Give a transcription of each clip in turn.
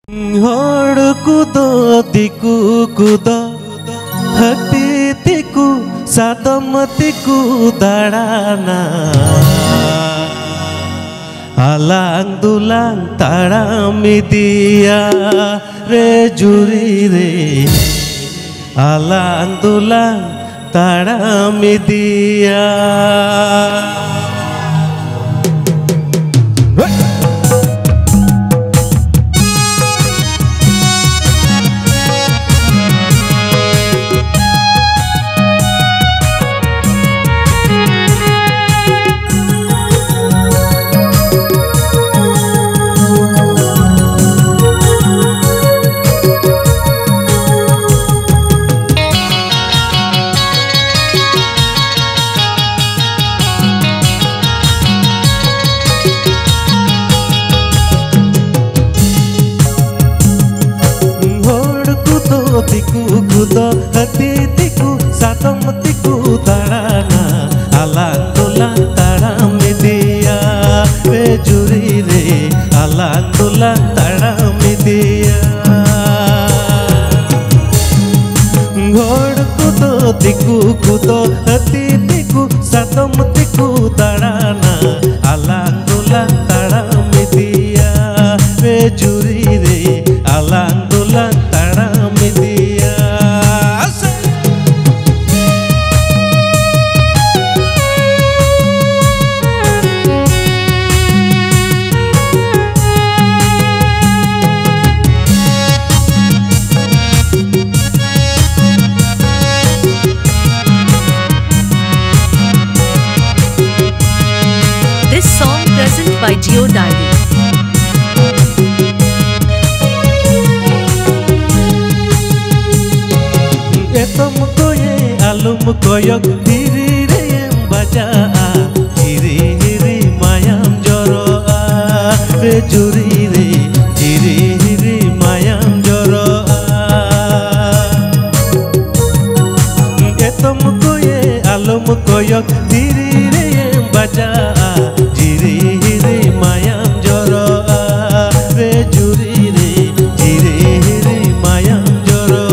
Hor kudo tiku kudo hati tiku sadam tiku darana alang dulang tarami dia re juri re alang dulang tarami dia. Tiku kudo hati tiku satam tiku tarana alang dulang tarami dia re juri re alang dulang tarami dia. Hor kudo tiku kudo hati tiku satam tiku tarana alang dulang tarami dia re juri re alang dulang tarami dia. This song present by Geo Diary. Etom koye alum koyok diri re baca diri hiri mayam joro re juri re diri hiri mayam joro. Etom koye alum koyok diri re baca diri hiri mayam joro re juri re diri hiri mayam joro.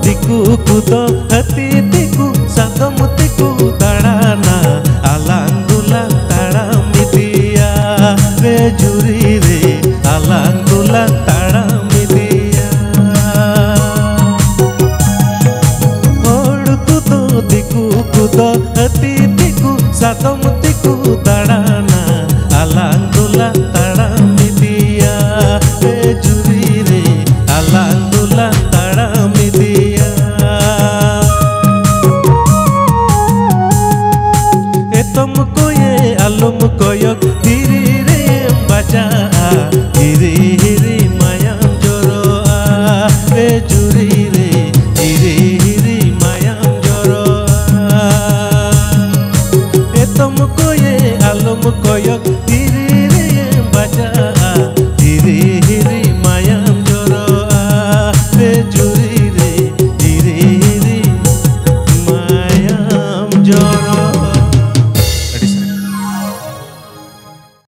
Tiku kudo hati tiku satam tiku tarana alang dulang tarami dia re juri re alang dulang tarami dia. Hor kudo tiku kudo hati tiku satam tiku tarana alang dulang tarami dia re juri re alang dulang tarami dia. Etom koye alum koyok diri re baca diri hiri mayam joro re juri re diri hiri mayam joro. Etom koye alum koyok diri re baca